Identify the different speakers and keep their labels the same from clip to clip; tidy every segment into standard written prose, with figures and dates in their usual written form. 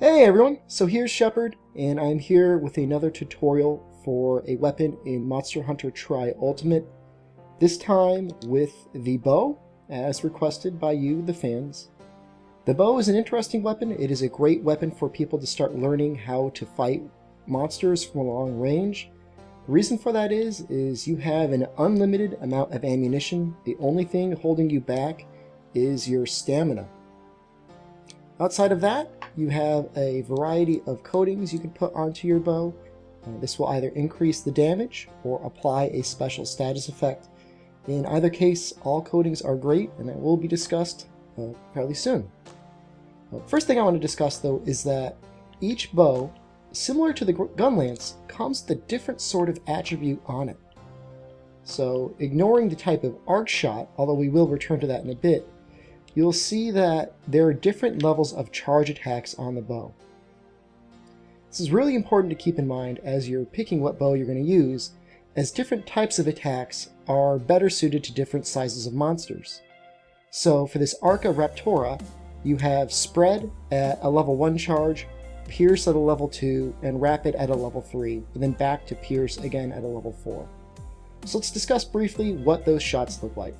Speaker 1: Hey everyone, so here's Shepard, and I'm here with another tutorial for a weapon in Monster Hunter Tri Ultimate, this time with the bow, as requested by you, the fans. The bow is an interesting weapon. It is a great weapon for people to start learning how to fight monsters from a long range. The reason for that is you have an unlimited amount of ammunition. The only thing holding you back is your stamina. Outside of that, you have a variety of coatings you can put onto your bow. This will either increase the damage or apply a special status effect. In either case, all coatings are great, and that will be discussed fairly soon. First thing I want to discuss, though, is that each bow, similar to the gun lance, comes with a different sort of attribute on it. So, ignoring the type of arc shot, although we will return to that in a bit, you'll see that there are different levels of charge attacks on the bow. This is really important to keep in mind as you're picking what bow you're going to use, as different types of attacks are better suited to different sizes of monsters. So for this Arca Raptora, you have Spread at a level 1 charge, Pierce at a level 2, and Rapid at a level 3, and then back to Pierce again at a level 4. So let's discuss briefly what those shots look like.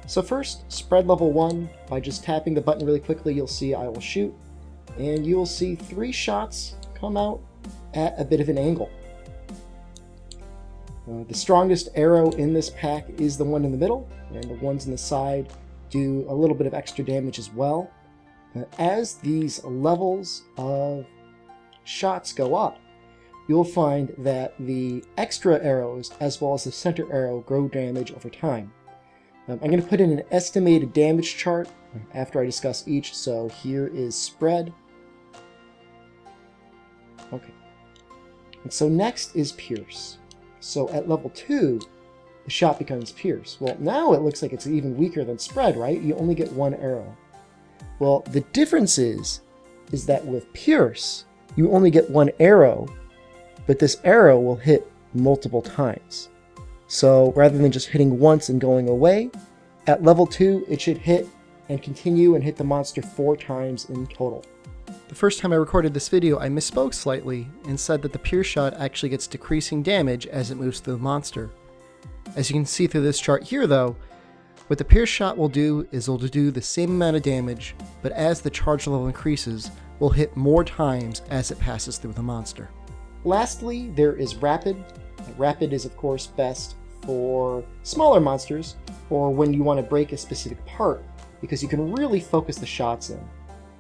Speaker 1: So first, Spread level 1, by just tapping the button really quickly, you'll see I will shoot, and you will see 3 shots come out at a bit of an angle. The strongest arrow in this pack is the one in the middle, and the ones in the side do a little bit of extra damage as well. As these levels of shots go up, you'll find that the extra arrows as well as the center arrow grow damage over time. I'm going to put in an estimated damage chart after I discuss each, so here is Spread. Okay. And so next is Pierce. So at level 2, the shot becomes Pierce. Well, now it looks like it's even weaker than Spread, right? You only get 1 arrow. Well, the difference is that with Pierce, you only get 1 arrow, but this arrow will hit multiple times. So rather than just hitting once and going away, at level 2 it should hit and continue and hit the monster 4 times in total. The first time I recorded this video, I misspoke slightly and said that the Pierce shot actually gets decreasing damage as it moves through the monster. As you can see through this chart here though, what the Pierce shot will do is it'll do the same amount of damage, but as the charge level increases, will hit more times as it passes through the monster. Lastly, there is Rapid. Rapid is of course best for smaller monsters or when you want to break a specific part, because you can really focus the shots in.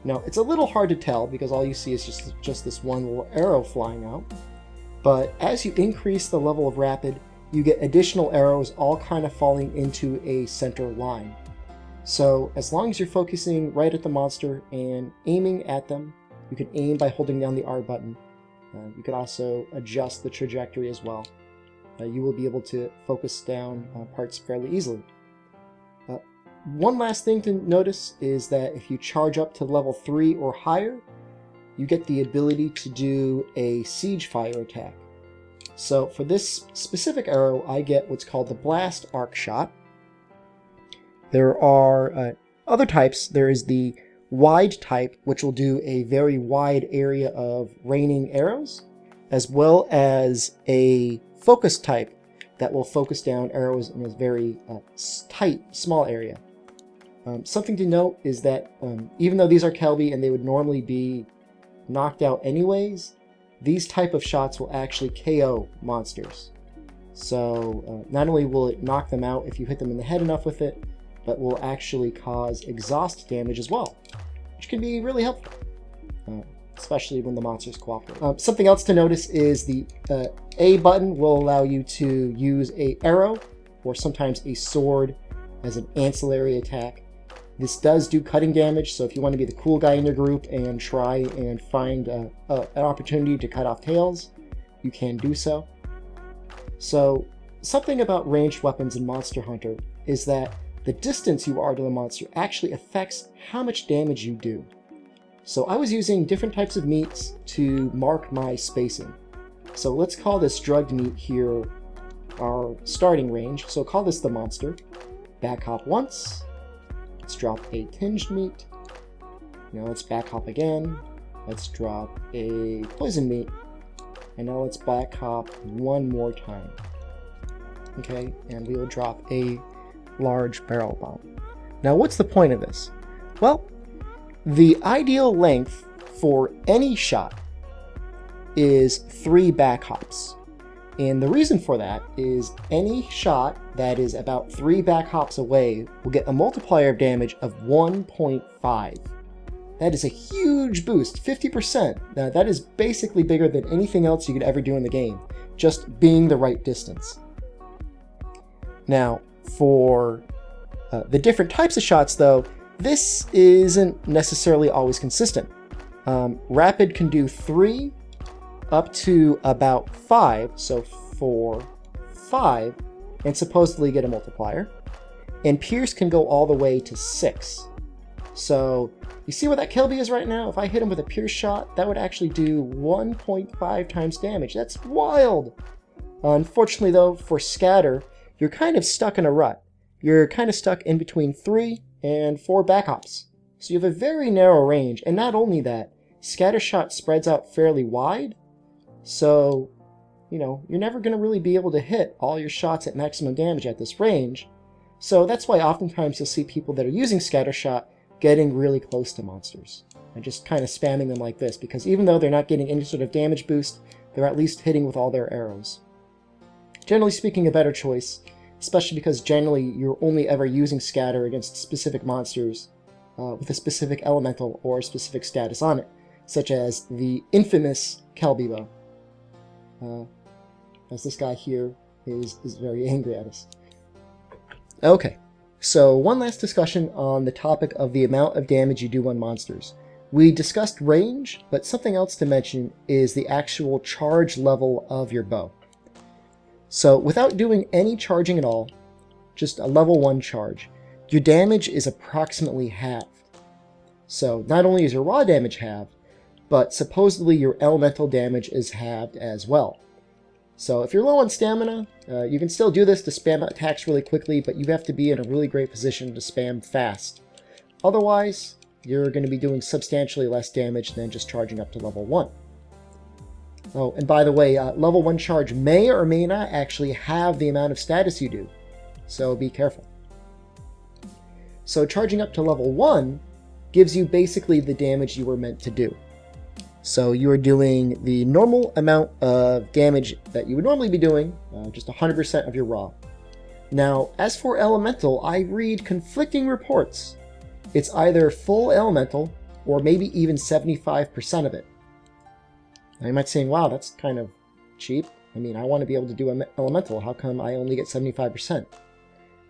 Speaker 1: Now it's a little hard to tell because all you see is just this one little arrow flying out, but as you increase the level of Rapid, you get additional arrows all kind of falling into a center line. So as long as you're focusing right at the monster and aiming at them, you can aim by holding down the R button. You can also adjust the trajectory as well. You will be able to focus down parts fairly easily. One last thing to notice is that if you charge up to level 3 or higher, you get the ability to do a siege fire attack. So for this specific arrow, I get what's called the Blast Arc Shot. There are other types. There is the Wide type, which will do a very wide area of raining arrows, as well as a Focus type that will focus down arrows in a very tight, small area. Something to note is that even though these are Kelby and they would normally be knocked out anyways, these type of shots will actually KO monsters. So not only will it knock them out if you hit them in the head enough with it, but will actually cause exhaust damage as well, which can be really helpful, especially when the monsters cooperate. Something else to notice is the A button will allow you to use an arrow or sometimes a sword as an ancillary attack. This does do cutting damage, so if you want to be the cool guy in your group and try and find an opportunity to cut off tails, you can do so. So something about ranged weapons in Monster Hunter is that the distance you are to the monster actually affects how much damage you do. So I was using different types of meats to mark my spacing. So let's call this drugged meat here our starting range. So call this the monster. Back hop once. Let's drop a tinged meat. Now let's back hop again. Let's drop a poison meat. And now let's black hop one more time. Okay, and we will drop a large barrel bomb. Now what's the point of this? Well, the ideal length for any shot is 3 back hops. And the reason for that is any shot that is about 3 back hops away will get a multiplier of damage of 1.5. That is a huge boost, 50%. Now, that is basically bigger than anything else you could ever do in the game, just being the right distance. Now, for the different types of shots though, this isn't necessarily always consistent. Rapid can do 3 up to about 5, so 4, 5, and supposedly get a multiplier. And Pierce can go all the way to 6. So you see what that kill B is right now? If I hit him with a Pierce shot, that would actually do 1.5 times damage. That's wild! Unfortunately though, for Scatter, you're kind of stuck in a rut. You're kind of stuck in between 3 and 4 back hops. So you have a very narrow range, and not only that, Scatter shot spreads out fairly wide, so, you know, you're never going to really be able to hit all your shots at maximum damage at this range. So that's why oftentimes you'll see people that are using Scatter shot getting really close to monsters and just kind of spamming them like this, because even though they're not getting any sort of damage boost, they're at least hitting with all their arrows. Generally speaking, a better choice, especially because generally you're only ever using Scatter against specific monsters with a specific elemental or specific status on it, such as the infamous Kelby bow. As this guy here is very angry at us. Okay, so one last discussion on the topic of the amount of damage you do on monsters. We discussed range, but something else to mention is the actual charge level of your bow. So without doing any charging at all, just a level 1 charge, your damage is approximately halved. So not only is your raw damage halved, but supposedly your elemental damage is halved as well. So if you're low on stamina, you can still do this to spam attacks really quickly, but you have to be in a really great position to spam fast. Otherwise, you're going to be doing substantially less damage than just charging up to level 1. Oh, and by the way, level 1 charge may or may not actually have the amount of status you do, so be careful. So charging up to level 1 gives you basically the damage you were meant to do. So you are doing the normal amount of damage that you would normally be doing, just 100% of your raw. Now, as for elemental, I read conflicting reports. It's either full elemental, or maybe even 75% of it. Now you might be saying, wow, that's kind of cheap. I mean, I want to be able to do elemental. How come I only get 75%?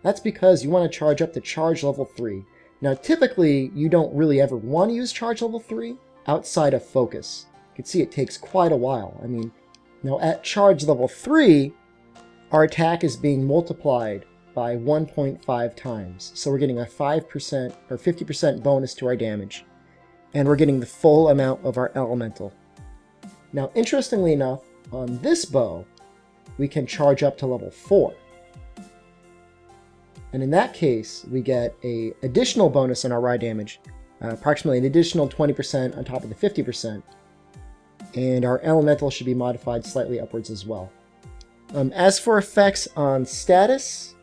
Speaker 1: That's because you want to charge up to charge level 3. Now, typically, you don't really ever want to use charge level 3 outside of focus. You can see it takes quite a while. I mean, now at charge level 3, our attack is being multiplied by 1.5 times. So we're getting a 5% or 50% bonus to our damage. And we're getting the full amount of our elemental. Now, interestingly enough, on this bow, we can charge up to level 4. And in that case, we get an additional bonus on our raw damage, approximately an additional 20% on top of the 50%. And our elemental should be modified slightly upwards as well. As for effects on status,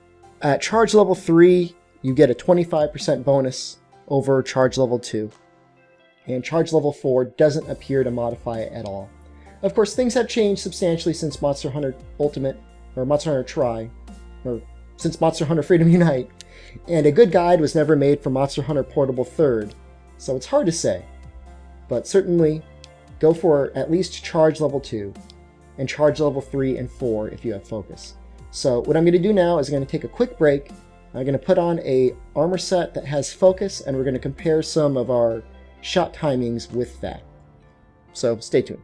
Speaker 1: at charge level 3, you get a 25% bonus over charge level 2. And charge level 4 doesn't appear to modify it at all. Of course, things have changed substantially since Monster Hunter Ultimate, or Monster Hunter Tri, or since Monster Hunter Freedom Unite, and a good guide was never made for Monster Hunter Portable 3rd, so it's hard to say. But certainly, go for at least charge level 2, and charge level 3 and 4 if you have focus. So what I'm going to do now is I'm going to take a quick break. I'm going to put on a armor set that has focus, and we're going to compare some of our shot timings with that. So stay tuned.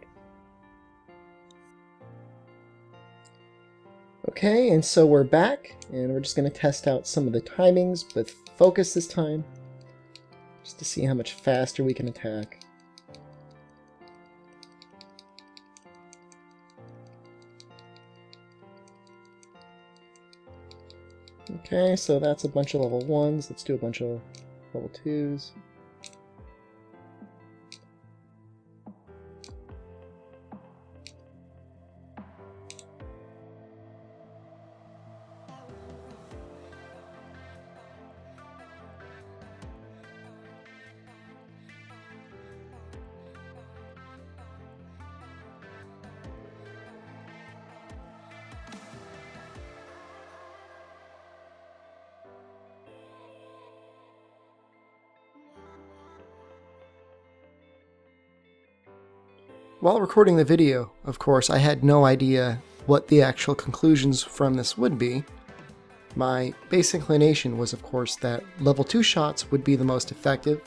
Speaker 1: Okay, and so we're back, and we're just going to test out some of the timings with focus this time, just to see how much faster we can attack. Okay, so that's a bunch of level 1s. Let's do a bunch of level 2s. while recording the video, of course, I had no idea what the actual conclusions from this would be. My base inclination was, of course, that level 2 shots would be the most effective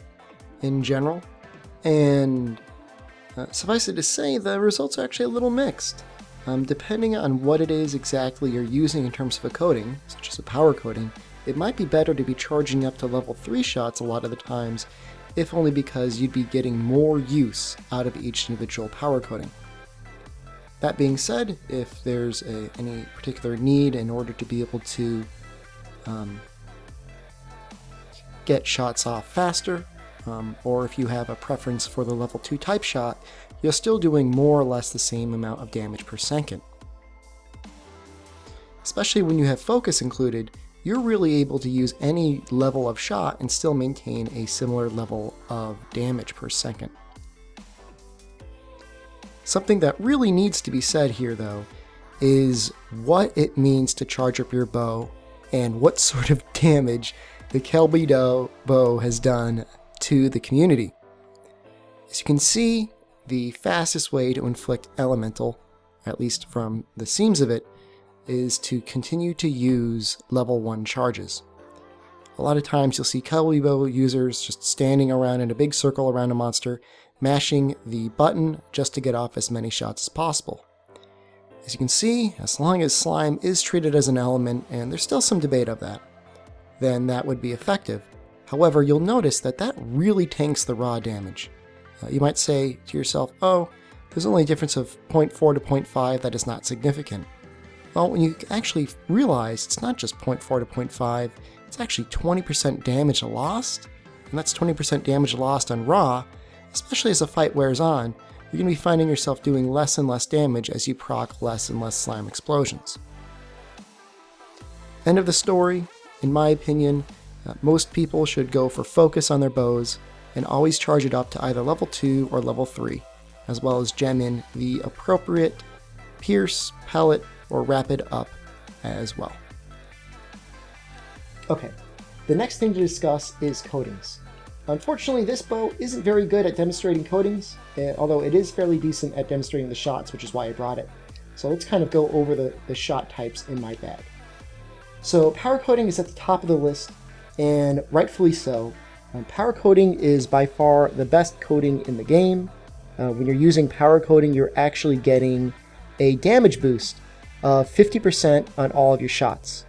Speaker 1: in general, and suffice it to say, the results are actually a little mixed. Depending on what it is exactly you're using in terms of a coating, such as a power coating, it might be better to be charging up to level 3 shots a lot of the times, if only because you'd be getting more use out of each individual power coating. That being said, if there's any particular need in order to be able to get shots off faster, or if you have a preference for the level 2 type shot, you're still doing more or less the same amount of damage per second. Especially when you have focus included, you're really able to use any level of shot and still maintain a similar level of damage per second. Something that really needs to be said here, though, is what it means to charge up your bow and what sort of damage the Kelby bow has done to the community. As you can see, the fastest way to inflict elemental, at least from the seams of it, is to continue to use level 1 charges. A lot of times you'll see Kelby bow users just standing around in a big circle around a monster, mashing the button just to get off as many shots as possible. As you can see, as long as slime is treated as an element, and there's still some debate of that, then that would be effective. However, you'll notice that that really tanks the raw damage. You might say to yourself, oh, there's only a difference of 0.4 to 0.5, that is not significant. Well, when you actually realize it's not just 0.4 to 0.5, it's actually 20% damage lost, and that's 20% damage lost on raw. Especially as the fight wears on, you're going to be finding yourself doing less and less damage as you proc less and less slime explosions. End of the story. In my opinion, most people should go for focus on their bows and always charge it up to either level 2 or level 3, as well as gem in the appropriate pierce, pellet, or rapid up as well. Okay, the next thing to discuss is coatings. Unfortunately, this bow isn't very good at demonstrating coatings, although it is fairly decent at demonstrating the shots, which is why I brought it. So let's kind of go over the shot types in my bag. So power coating is at the top of the list, and rightfully so. Power coating is by far the best coating in the game. When you're using power coating, you're actually getting a damage boost of 50% on all of your shots.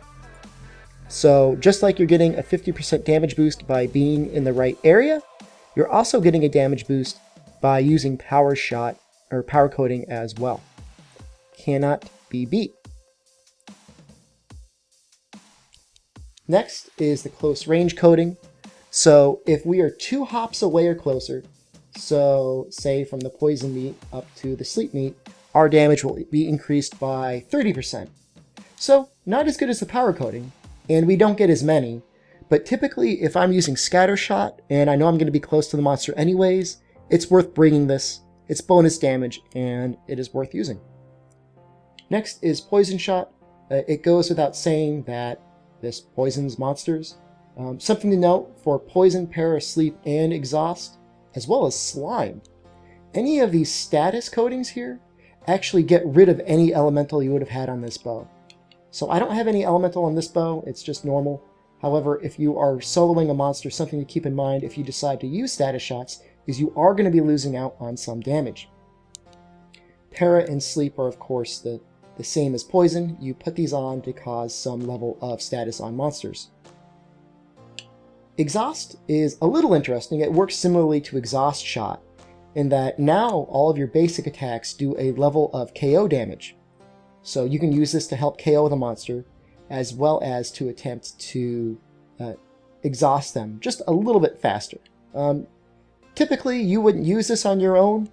Speaker 1: So just like you're getting a 50% damage boost by being in the right area, you're also getting a damage boost by using power shot or power coating as well. Cannot be beat. Next is the close range coating. So if we are 2 hops away or closer, so say from the poison meat up to the sleep meat, our damage will be increased by 30%. So not as good as the power coating, and we don't get as many, but typically if I'm using scatter shot and I know I'm going to be close to the monster anyways, it's worth bringing this. It's bonus damage and it is worth using. Next is poison shot. It goes without saying that this poisons monsters. Something to note for poison, para, sleep, and exhaust, as well as slime. Any of these status coatings here actually get rid of any elemental you would have had on this bow. So I don't have any elemental on this bow, it's just normal. However, if you are soloing a monster, something to keep in mind if you decide to use status shots is you are going to be losing out on some damage. Para and sleep are of course the same as poison. You put these on to cause some level of status on monsters. Exhaust is a little interesting. It works similarly to exhaust shot in that now all of your basic attacks do a level of KO damage. So you can use this to help KO the monster, as well as to attempt to exhaust them just a little bit faster. Typically, you wouldn't use this on your own,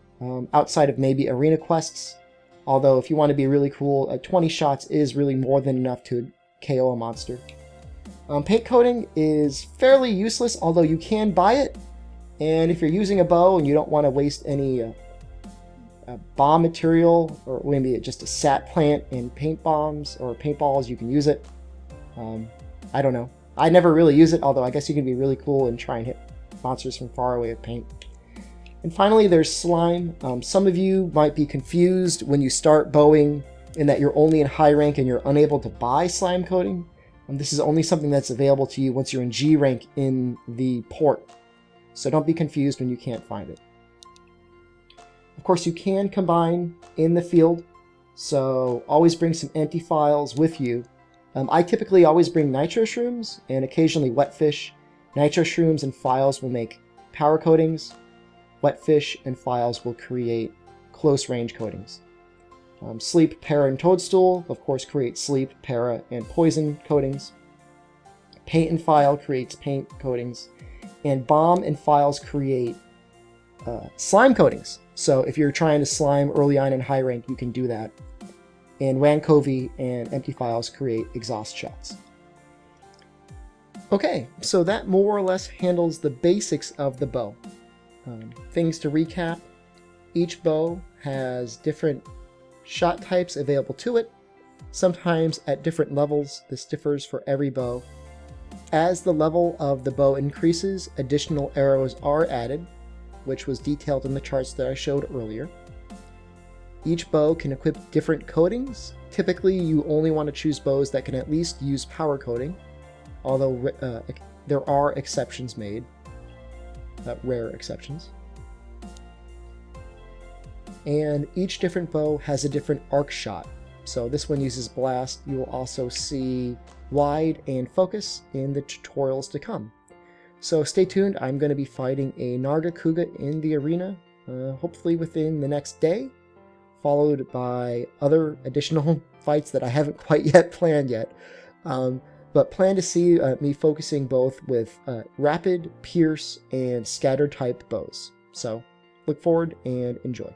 Speaker 1: outside of maybe arena quests, although if you want to be really cool, 20 shots is really more than enough to KO a monster. Paint coating is fairly useless, although you can buy it, and if you're using a bow and you don't want to waste any bomb material, or maybe just a sat plant and paint bombs or paintballs, you can use it. I don't know. I never really use it, although I guess you can be really cool and try and hit monsters from far away with paint. And finally, there's slime. Some of you might be confused when you start bowing in that you're only in high rank and you're unable to buy slime coating. This is only something that's available to you once you're in G rank in the port. So don't be confused when you can't find it. Of course, you can combine in the field, so always bring some empty files with you. I typically always bring nitro shrooms and occasionally wet fish. Nitro shrooms and files will make power coatings. Wet fish and files will create close range coatings. Sleep, para, and toadstool, of course, create sleep, para, and poison coatings. Paint and file creates paint coatings. And bomb and files create slime coatings. So if you're trying to slime early on in high rank, you can do that. And Wankovi and empty files create exhaust shots. Okay, so that more or less handles the basics of the bow. Things to recap: each bow has different shot types available to it, sometimes at different levels. This differs for every bow. As the level of the bow increases, additional arrows are added, which was detailed in the charts that I showed earlier. Each bow can equip different coatings. Typically, you only want to choose bows that can at least use power coating, although there are exceptions made, rare exceptions. And each different bow has a different arc shot. So this one uses blast. You will also see wide and focus in the tutorials to come. So stay tuned. I'm going to be fighting a Narga Kuga in the arena, hopefully within the next day, followed by other additional fights that I haven't quite yet planned yet. But plan to see me focusing both with rapid, pierce, and scatter type bows. So look forward and enjoy.